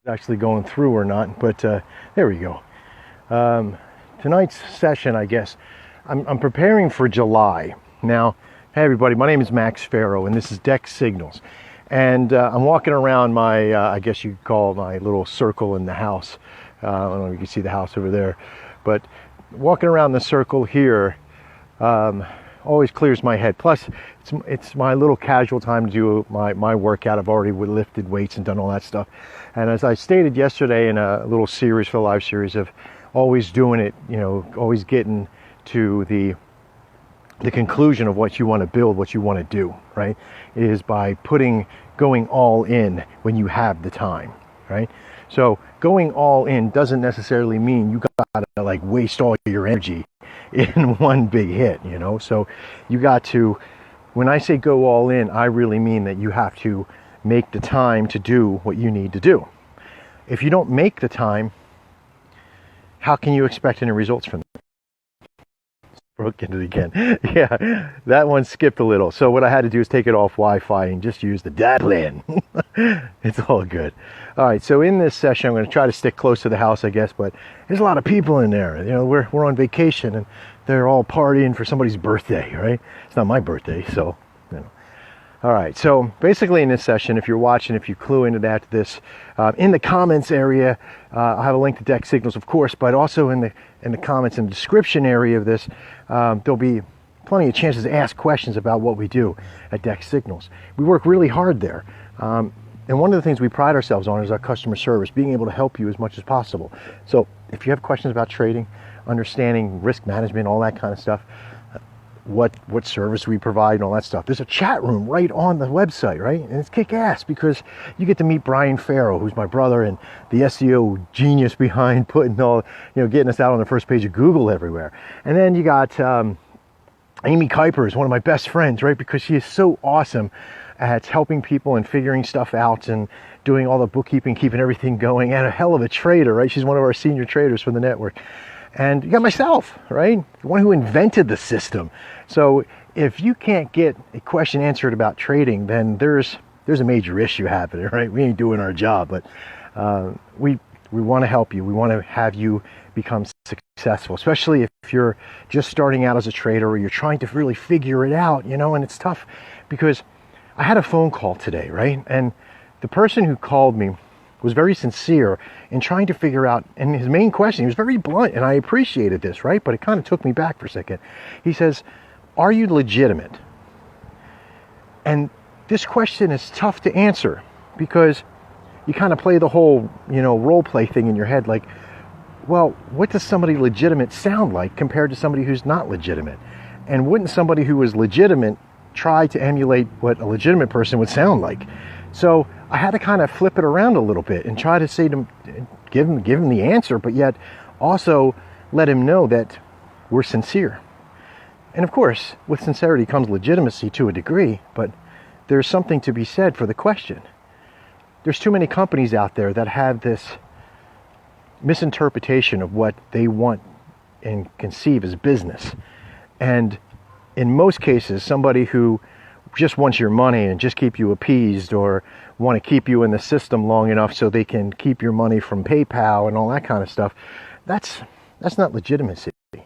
actually going through or not, but there we go. Tonight's session, I guess, I'm preparing for July. Now, hey everybody, my name is Maxx Fairo, and this is Deck Signals. And I'm walking around my, I guess you could call my little circle in the house. I don't know if you can see the house over there, but walking around the circle here always clears my head. Plus, it's my little casual time to do my workout. I've already lifted weights and done all that stuff. And as I stated yesterday in a little series for the live series of always doing it, you know, always getting to the conclusion of what you want to build, what you want to do, right, is by going all in when you have the time, right? So going all in doesn't necessarily mean you gotta like waste all your energy in one big hit, you know. So you got to, when I say go all in, I really mean that you have to make the time to do what you need to do. If you don't make the time, how can you expect any results from it? Broke into it again. Yeah, that one skipped a little. So what I had to do is take it off Wi-Fi and just use the data plan. It's all good. All right, so in this session, I'm going to try to stick close to the house, I guess, but there's a lot of people in there. You know, we're on vacation and they're all partying for somebody's birthday, right? It's not my birthday, so, you know. All right, so basically in this session, if you're watching, if you clue into this, in the comments area, I'll have a link to Deck Signals, of course, but also in the comments and description area of this, there'll be plenty of chances to ask questions about what we do at Deck Signals. We work really hard there. And one of the things we pride ourselves on is our customer service, being able to help you as much as possible. So if you have questions about trading, understanding risk management, all that kind of stuff, what service we provide and all that stuff, there's a chat room right on the website, right? And it's kick-ass because you get to meet Brian Fairo, who's my brother and the SEO genius behind putting all, you know, getting us out on the first page of Google everywhere. And then you got Amy Kuiper is one of my best friends, right? Because she is so awesome at helping people and figuring stuff out and doing all the bookkeeping, keeping everything going, and a hell of a trader, right? She's one of our senior traders for the network. And you got myself, right? The one who invented the system. So if you can't get a question answered about trading, then there's a major issue happening, right? We ain't doing our job, but we want to help you. We want to have you become successful, especially if you're just starting out as a trader or you're trying to really figure it out, you know. And it's tough because I had a phone call today, right? And the person who called me was very sincere in trying to figure out, and his main question, he was very blunt, and I appreciated this, right? But it kind of took me back for a second. He says, are you legitimate? And this question is tough to answer because you kind of play the whole, you know, role play thing in your head, like, well, what does somebody legitimate sound like compared to somebody who's not legitimate? And wouldn't somebody who was legitimate try to emulate what a legitimate person would sound like? So I had to kind of flip it around a little bit and try to say to him, give him the answer, but yet also let him know that we're sincere. And of course, with sincerity comes legitimacy to a degree, but there's something to be said for the question. There's too many companies out there that have this misinterpretation of what they want and conceive as business. And in most cases, somebody who just wants your money and just keep you appeased or want to keep you in the system long enough so they can keep your money from PayPal and all that kind of stuff, that's not legitimacy. You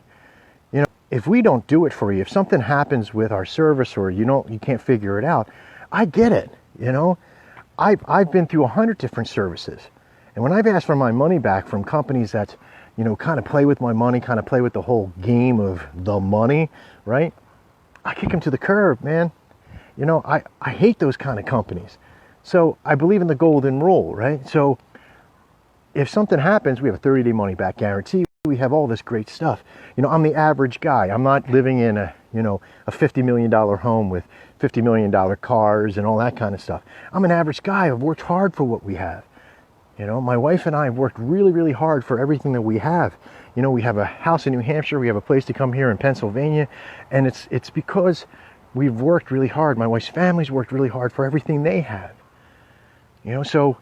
know, if we don't do it for you, if something happens with our service or you can't figure it out, I get it. You know, I've been through 100 different services, and when I've asked for my money back from companies that, you know, kind of play with my money, kind of play with the whole game of the money, right? I kick them to the curb, man. You know, I hate those kind of companies. So I believe in the golden rule, right? So if something happens, we have a 30-day money back guarantee. We have all this great stuff. You know, I'm the average guy. I'm not living in a $50 million home with $50 million cars and all that kind of stuff. I'm an average guy. I've worked hard for what we have. You know, my wife and I have worked really, really hard for everything that we have. You know, we have a house in New Hampshire. We have a place to come here in Pennsylvania. And it's because we've worked really hard. My wife's family's worked really hard for everything they have. You know, so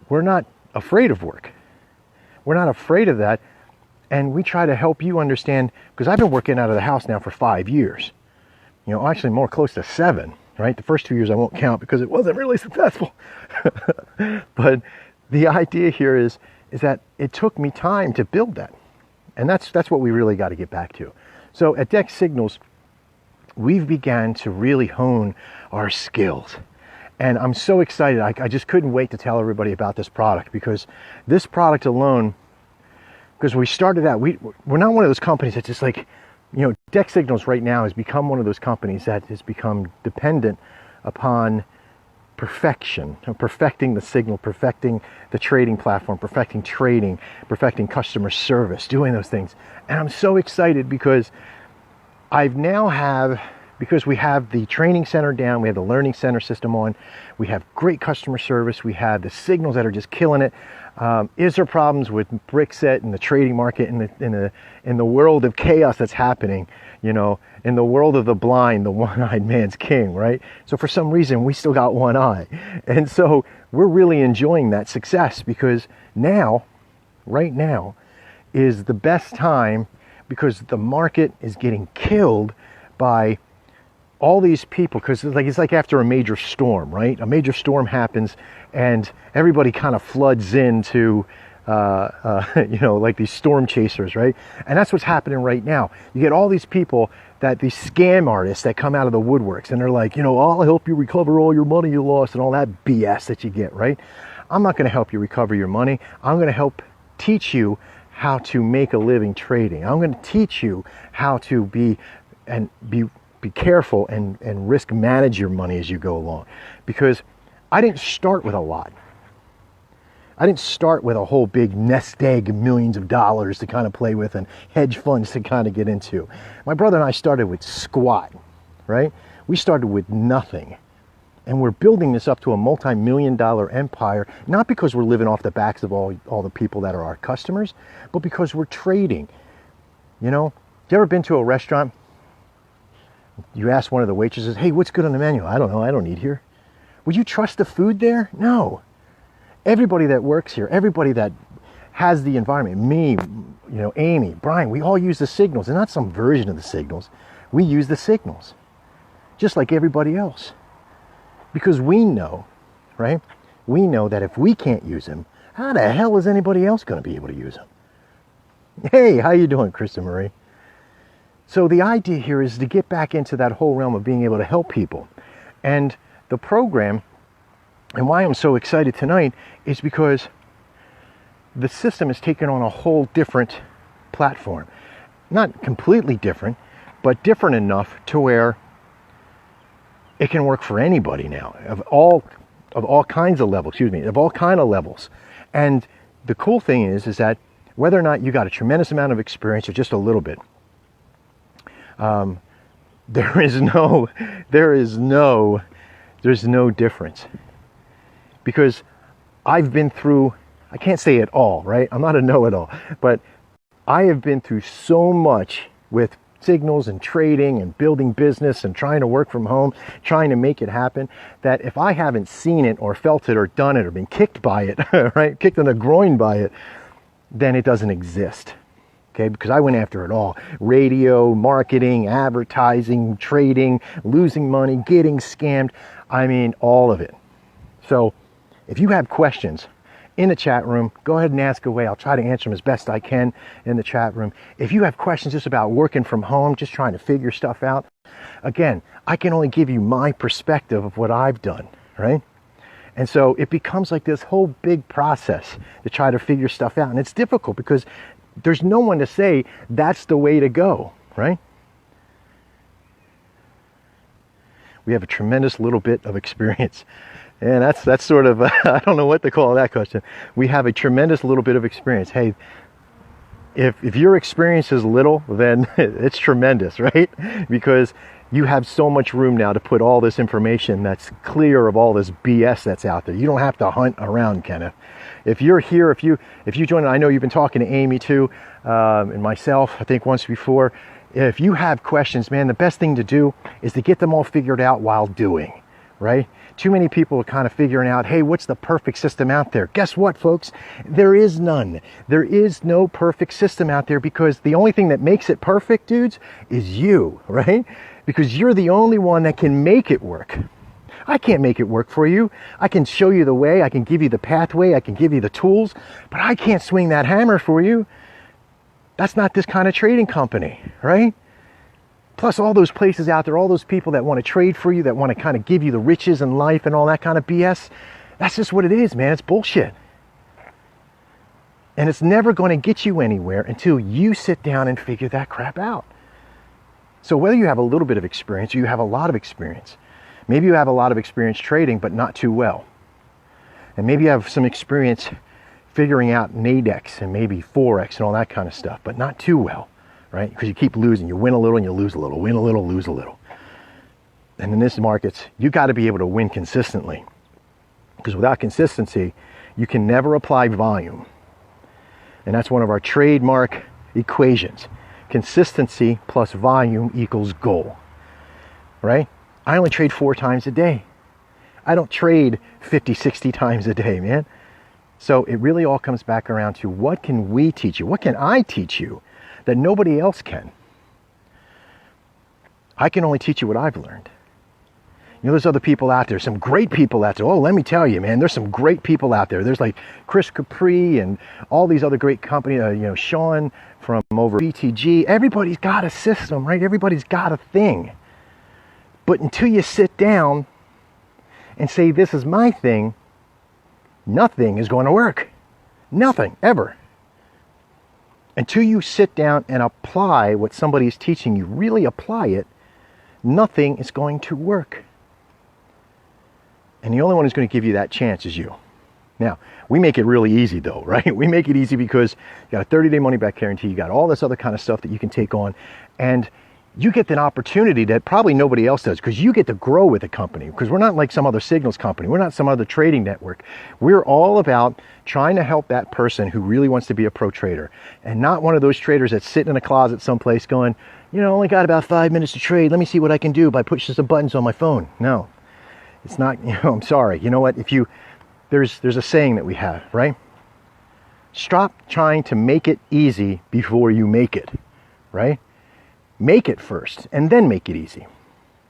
we're not afraid of work. We're not afraid of that. And we try to help you understand, because I've been working out of the house now for 5 years. You know, actually more close to 7, right? The first 2 years I won't count because it wasn't really successful. But the idea here is that it took me time to build that. And that's what we really got to get back to. So at Dex Signals, we've began to really hone our skills. And I'm so excited. I just couldn't wait to tell everybody about this product, because this product alone, because we started out, we're not one of those companies that's just like, Dex Signals right now has become one of those companies that has become dependent upon perfection, perfecting the signal, perfecting the trading platform, perfecting trading, perfecting customer service, doing those things. And I'm so excited because because we have the training center down, we have the learning center system on, we have great customer service, we have the signals that are just killing it. Is there problems with Brickset and the trading market in the world of chaos that's happening? In the world of the blind, the one-eyed man's king, right? So for some reason, we still got one eye. And so we're really enjoying that success, because right now, is the best time, because the market is getting killed by all these people, because it's like after a major storm, right? A major storm happens and everybody kind of floods into like these storm chasers, right? And that's what's happening right now. You get all these people, these scam artists that come out of the woodworks, and they're like, I'll help you recover all your money you lost and all that BS that you get, right? I'm not going to help you recover your money. I'm going to help teach you how to make a living trading. I'm going to teach you how to be careful and risk manage your money as you go along. Because I didn't start with a lot. I didn't start with a whole big nest egg of millions of dollars to kind of play with and hedge funds to kind of get into. My brother and I started with squat, right? We started with nothing. And we're building this up to a multi-million-dollar empire, not because we're living off the backs of all the people that are our customers, but because we're trading. You ever been to a restaurant? You ask one of the waitresses, hey, what's good on the menu? I don't know, I don't eat here. Would you trust the food there? No. Everybody that works here, everybody that has the environment, me, Amy, Brian, we all use the signals, and not some version of the signals. We use the signals, just like everybody else. Because we know, right? We know that if we can't use them, how the hell is anybody else going to be able to use them? Hey, how you doing, Krista Marie? So the idea here is to get back into that whole realm of being able to help people. And the program, and why I'm so excited tonight, is because the system is taking on a whole different platform. Not completely different, but different enough to where it can work for anybody now, of all kinds of levels, of all kind of levels. And the cool thing is that whether or not you got a tremendous amount of experience or just a little bit, there's no difference. Because I've been through, I can't say it all, right? I'm not a know-it-all, but I have been through so much with signals and trading and building business and trying to work from home, trying to make it happen, that if I haven't seen it or felt it or done it or been kicked by it, right, kicked in the groin by it, then it doesn't exist. Okay, because I went after it all. Radio, marketing, advertising, trading, losing money, getting scammed. I mean, all of it. So if you have questions in the chat room, go ahead and ask away. I'll try to answer them as best I can in the chat room. If you have questions just about working from home, just trying to figure stuff out, again, I can only give you my perspective of what I've done, right? And so it becomes like this whole big process to try to figure stuff out. And it's difficult because there's no one to say that's the way to go, right? We have a tremendous little bit of experience. And that's sort of, I don't know what to call that question. We have a tremendous little bit of experience. Hey, if your experience is little, then it's tremendous, right? Because you have so much room now to put all this information that's clear of all this BS that's out there. You don't have to hunt around, Kenneth. If you're here, if you join, I know you've been talking to Amy too, and myself, I think once before. If you have questions, man, the best thing to do is to get them all figured out while doing, right? Too many people are kind of figuring out, hey, what's the perfect system out there? Guess what, folks? There is none. There is no perfect system out there, because the only thing that makes it perfect, dudes, is you, right? Because you're the only one that can make it work. I can't make it work for you. I can show you the way, I can give you the pathway, I can give you the tools, but I can't swing that hammer for you. That's not this kind of trading company, right? Plus all those places out there, all those people that want to trade for you, that want to kind of give you the riches in life and all that kind of BS. That's just what it is, man. It's bullshit. And it's never going to get you anywhere until you sit down and figure that crap out. So whether you have a little bit of experience or you have a lot of experience, maybe you have a lot of experience trading, but not too well. And maybe you have some experience figuring out Nadex and maybe Forex and all that kind of stuff, but not too well, right? Because you keep losing. You win a little and you lose a little, win a little, lose a little. And in this markets, you got to be able to win consistently. Because without consistency, you can never apply volume. And that's one of our trademark equations. Consistency plus volume equals goal, right? I only trade 4 times a day. I don't trade 50, 60 times a day, man. So it really all comes back around to what can we teach you? What can I teach you that nobody else can? I can only teach you what I've learned. You know, there's other people out there, some great people out there. Oh, let me tell you, man, there's some great people out there. There's like Chris Capri and all these other great companies, Sean from over BTG. Everybody's got a system, right? Everybody's got a thing. But until you sit down and say, this is my thing, nothing is going to work. Nothing, ever. Until you sit down and apply what somebody is teaching you, really apply it, nothing is going to work. And the only one who's going to give you that chance is you. Now, we make it really easy though, right? We make it easy because you got a 30-day money-back guarantee, you got all this other kind of stuff that you can take on, and you get an opportunity that probably nobody else does because you get to grow with a company, because we're not like some other signals company. We're not some other trading network. We're all about trying to help that person who really wants to be a pro trader, and not one of those traders that's sitting in a closet someplace going, only got about 5 minutes to trade. Let me see what I can do by pushing some buttons on my phone. No, it's not, I'm sorry. You know what? There's a saying that we have, right? Stop trying to make it easy before you make it, right? Make it first and then make it easy,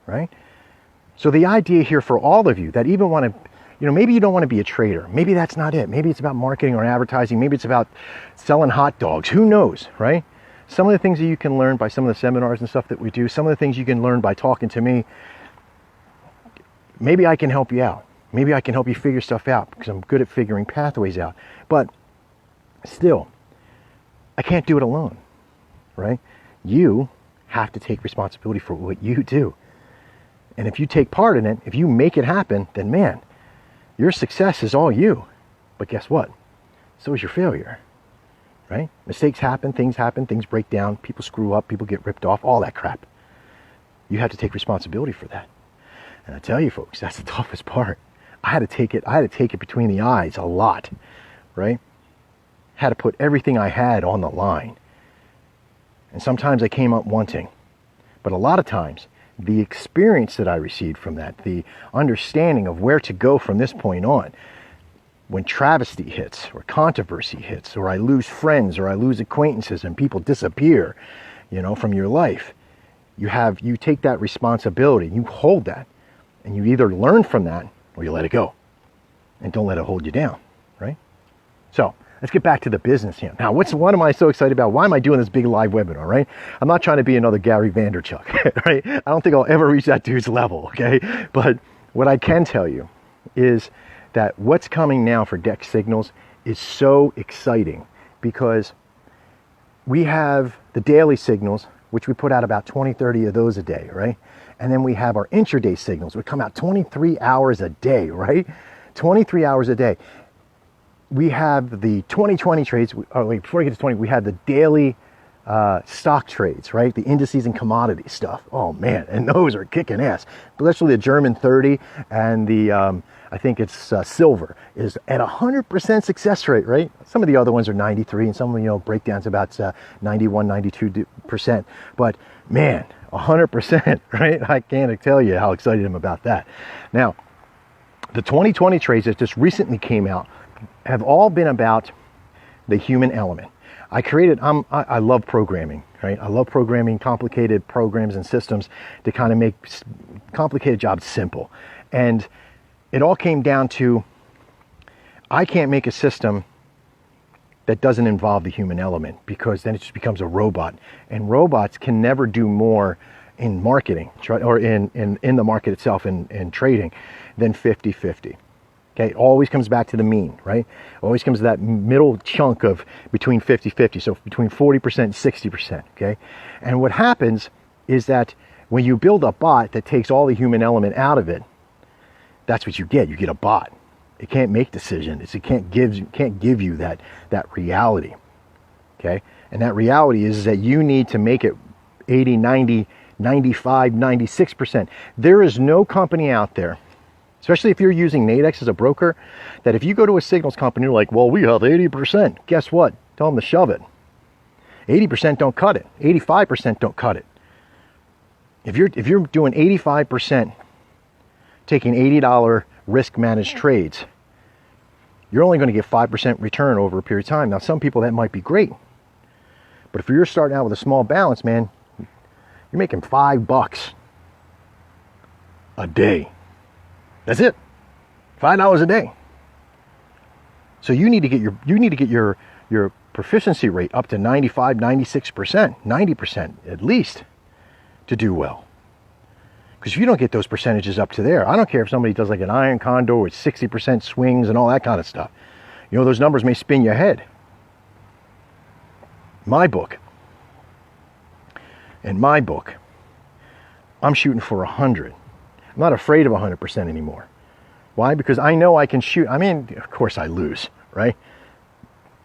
right? So the idea here for all of you that even want to, maybe you don't want to be a trader. Maybe that's not it. Maybe it's about marketing or advertising. Maybe it's about selling hot dogs. Who knows, right? Some of the things that you can learn by some of the seminars and stuff that we do, some of the things you can learn by talking to me, maybe I can help you out. Maybe I can help you figure stuff out because I'm good at figuring pathways out. But still, I can't do it alone, right? You have to take responsibility for what you do. And if you take part in it, if you make it happen, then man, your success is all you. But guess what? So is your failure, right? Mistakes happen, things break down, people screw up, people get ripped off, all that crap. You have to take responsibility for that. And I tell you folks, that's the toughest part. I had to take it between the eyes a lot, right? Had to put everything I had on the line. And sometimes I came up wanting. But a lot of times, the experience that I received from that, the understanding of where to go from this point on, when travesty hits, or controversy hits, or I lose friends, or I lose acquaintances, and people disappear, from your life, you take that responsibility, you hold that, and you either learn from that, or you let it go. And don't let it hold you down, right? So, let's get back to the business here. Now, what am I so excited about? Why am I doing this big live webinar, right? I'm not trying to be another Gary Vaynerchuk, right? I don't think I'll ever reach that dude's level, okay? But what I can tell you is that what's coming now for Dex Signals is so exciting because we have the daily signals, which we put out about 20, 30 of those a day, right? And then we have our intraday signals, which come out 23 hours a day, right? 23 hours a day. We have the 2020 trades. Before I get to 20, we have the daily stock trades, right? The indices and commodity stuff. Oh man, and those are kicking ass. Especially the German 30 and the, I think it's silver, is at 100% success rate, right? Some of the other ones are 93 and some of them, breakdowns about 91, 92%. But man, 100%, right? I can't tell you how excited I'm about that. Now, the 2020 trades that just recently came out have all been about the human element. I love programming, right? I love programming complicated programs and systems to kind of make complicated jobs simple. And it all came down to, I can't make a system that doesn't involve the human element, because then it just becomes a robot. And robots can never do more in marketing, or in the market itself, in trading, than 50-50. Okay, it always comes back to the mean, right? Always comes to that middle chunk of between 50-50, so between 40% and 60%, okay? And what happens is that when you build a bot that takes all the human element out of it, that's what you get. You get a bot. It can't make decisions. It can't give you that reality, okay? And that reality is that you need to make it 80, 90, 95, 96%. There is no company out there, especially if you're using Nadex as a broker, that if you go to a signals company, you're like, well, we have 80%. Guess what? Tell them to shove it. 80% don't cut it. 85% don't cut it. If you're doing 85%, taking $80 risk managed trades, you're only going to get 5% return over a period of time. Now, some people that might be great, but if you're starting out with a small balance, man, you're making $5 a day. That's it. $5 a day. So you need to get your proficiency rate up to 95, 96%, 90% at least to do well. Because if you don't get those percentages up to there, I don't care if somebody does like an iron condor with 60% swings and all that kind of stuff. You know, those numbers may spin your head. In my book, I'm shooting for 100. I'm not afraid of 100% anymore. Why? Because I know I can shoot. I mean, of course I lose, right?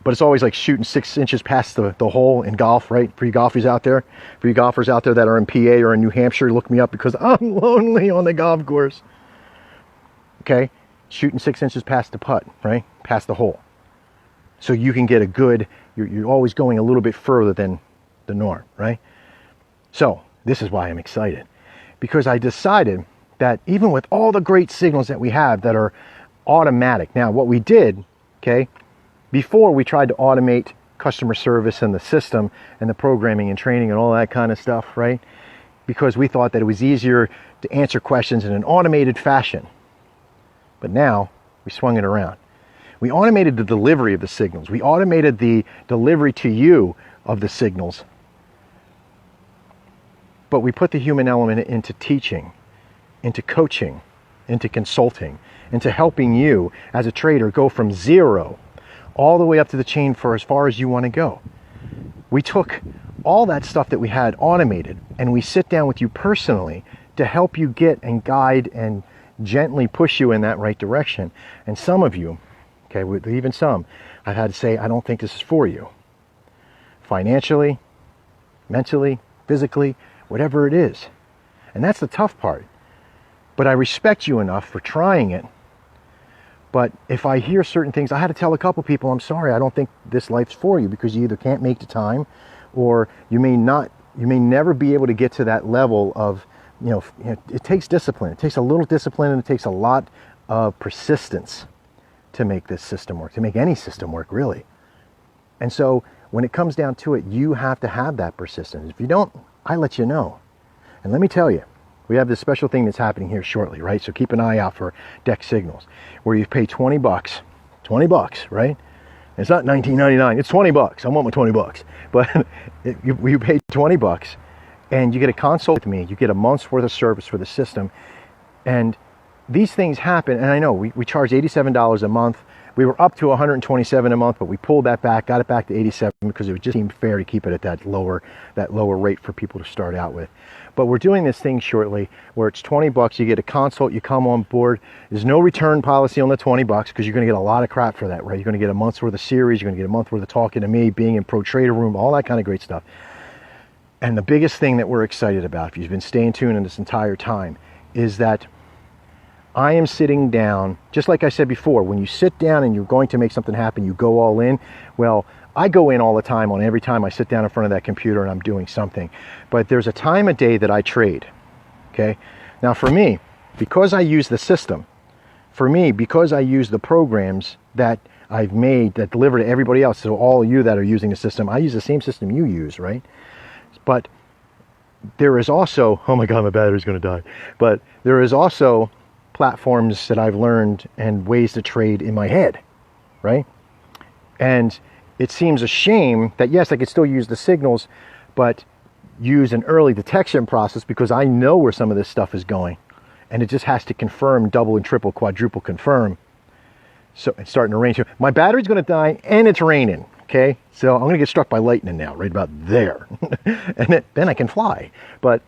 But it's always like shooting 6 inches past the hole in golf, right? For you golfers out there that are in PA or in New Hampshire, look me up because I'm lonely on the golf course. Okay? Shooting 6 inches past the putt, right? Past the hole. So you can get a good, you're always going a little bit further than the norm, right? So this is why I'm excited. Because I decided that even with all the great signals that we have that are automatic. Now, what we did, okay, before we tried to automate customer service and the system and the programming and training and all that kind of stuff, right? Because we thought that it was easier to answer questions in an automated fashion. But now we swung it around. We automated the delivery of the signals. We automated the delivery to you of the signals. But we put the human element into teaching, into coaching, into consulting, into helping you as a trader go from zero all the way up to the chain for as far as you want to go. We took all that stuff that we had automated and we sit down with you personally to help you get and guide and gently push you in that right direction. And some of you, okay, even some, I've had to say, I don't think this is for you. Financially, mentally, physically, whatever it is. And that's the tough part. But I respect you enough for trying it. But if I hear certain things, I had to tell a couple people, I'm sorry, I don't think this life's for you, because you either can't make the time or you may never be able to get to that level of, it takes discipline. It takes a little discipline and it takes a lot of persistence to make this system work, to make any system work, really. And so when it comes down to it, you have to have that persistence. If you don't, I let you know. And let me tell you, we have this special thing that's happening here shortly, right? So keep an ie out for Deck Signals, where you pay $20, right? It's not $19.99, it's $20. I want my $20. But you pay $20 and you get a consult with me. You get a month's worth of service for the system. And these things happen, and I know we charge $87 a month. We were up to $127 a month, but we pulled that back, got it back to $87 because it just seemed fair to keep it at that lower rate for people to start out with. But we're doing this thing shortly where it's $20. You get a consult, you come on board. There's no return policy on the $20 because you're going to get a lot of crap for that, right? You're going to get a month's worth of series. You're going to get a month worth of talking to me, being in Pro Trader Room, all that kind of great stuff. And the biggest thing that we're excited about, if you've been staying tuned in this entire time, is that I am sitting down, just like I said before, when you sit down and you're going to make something happen, you go all in. Well, I go in all the time on every time I sit down in front of that computer and I'm doing something. But there's a time of day that I trade, okay? Now for me, because I use the system, because I use the programs that I've made that deliver to everybody else, so all of you that are using the system, I use the same system you use, right? But there is also, oh my God, my battery's gonna die. But there is also platforms that I've learned and ways to trade in my head, right? And it seems a shame that, yes, I could still use the signals, but use an early detection process because I know where some of this stuff is going. And it just has to confirm, double and triple, quadruple confirm. So it's starting to rain. My battery's going to die and it's raining, okay? So I'm going to get struck by lightning now, right about there. And then I can fly. But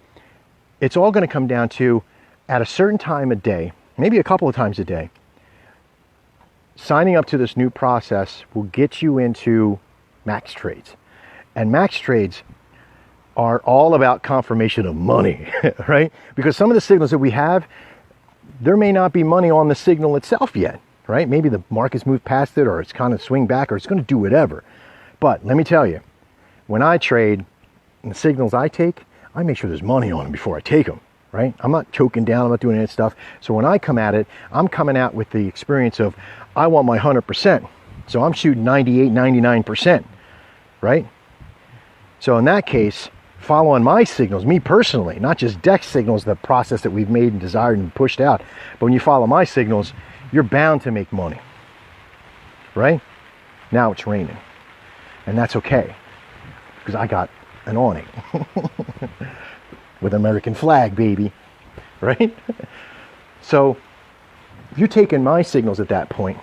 it's all going to come down to, at a certain time a day, maybe a couple of times a day, signing up to this new process will get you into Maxx trades. And Maxx trades are all about confirmation of money, right? Because some of the signals that we have, there may not be money on the signal itself yet, right? Maybe the market's moved past it, or it's kind of swing back, or it's going to do whatever. But let me tell you, when I trade and the signals I take, I make sure there's money on them before I take them, right? I'm not choking down, I'm not doing any of that stuff. So when I come at it, I'm coming out with the experience of, I want my 100%. So I'm shooting 98, 99%, right? So in that case, following my signals, me personally, not just Dex signals, the process that we've made and desired and pushed out, but when you follow my signals, you're bound to make money, right? Now it's raining, and that's okay, because I got an awning with American flag, baby, right? So if you're taking my signals at that point,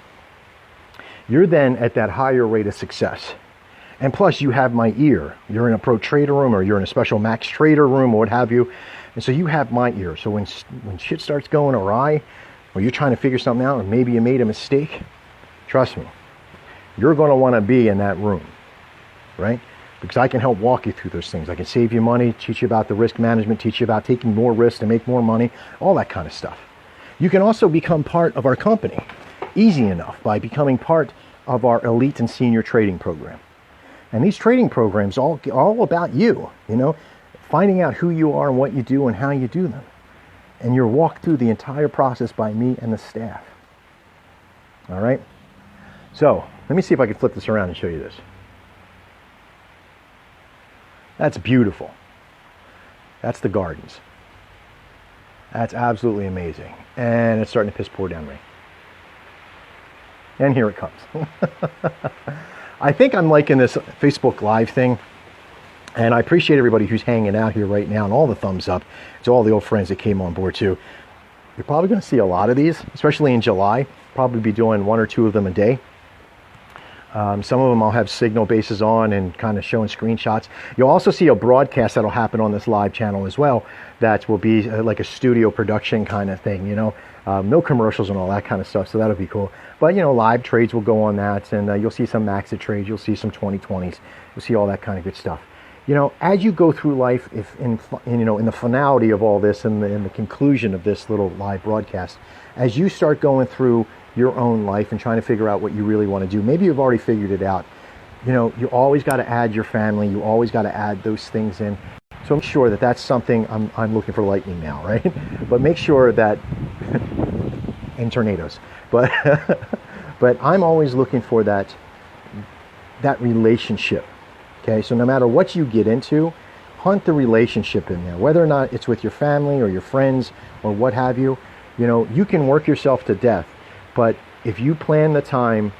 you're then at that higher rate of success. And plus, you have my ear. You're in a pro trader room, or you're in a special Maxx trader room, or what have you. And so you have my ear. So when shit starts going awry, or you're trying to figure something out, or maybe you made a mistake, trust me, you're going to want to be in that room, right? Because I can help walk you through those things. I can save you money, teach you about the risk management, teach you about taking more risks to make more money, all that kind of stuff. You can also become part of our company, easy enough, by becoming part of our elite and senior trading program. And these trading programs are all about you, you know, finding out who you are and what you do and how you do them. And you're walked through the entire process by me and the staff. All right? So let me see if I can flip this around and show you this. That's beautiful. That's the gardens. That's absolutely amazing. And it's starting to piss pour down rain. And here it comes. I think I'm liking this Facebook Live thing, and I appreciate everybody who's hanging out here right now and all the thumbs up to all the old friends that came on board too. You're probably going to see a lot of these, especially in July. Probably be doing 1 or 2 of them a day. Some of them I'll have signal bases on and kind of showing screenshots. You'll also see a broadcast that'll happen on this live channel as well. That will be like a studio production kind of thing, you know. No commercials and all that kind of stuff, so that'll be cool. But, you know, live trades will go on that, and you'll see some Maxx trades, you'll see some 2020s, you'll see all that kind of good stuff. You know, as you go through life, if in the finality of all this and in the conclusion of this little live broadcast, as you start going through your own life and trying to figure out what you really want to do, maybe you've already figured it out. You know, you always got to add your family, you always got to add those things in. So make sure that that's something. I'm looking for lightning now, right? But make sure that, and tornadoes, but but I'm always looking for that relationship. Okay, so no matter what you get into, hunt the relationship in there, whether or not it's with your family or your friends or what have you. You know, you can work yourself to death, but if you plan the time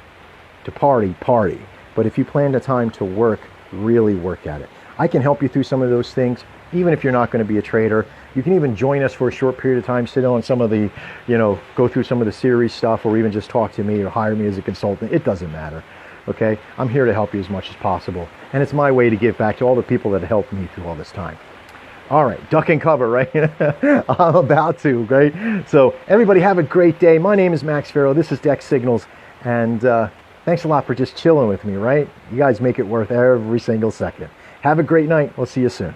to party. But if you plan the time to work, really work at it. I can help you through some of those things, even if you're not going to be a trader. You can even join us for a short period of time, sit on some of the, go through some of the series stuff, or even just talk to me or hire me as a consultant. It doesn't matter. Okay, I'm here to help you as much as possible. And it's my way to give back to all the people that helped me through all this time. All right, duck and cover, right? I'm about to, right? So everybody have a great day. My name is Max Fairo. This is Dex Signals. And thanks a lot for just chilling with me, right? You guys make it worth every single second. Have a great night. We'll see you soon.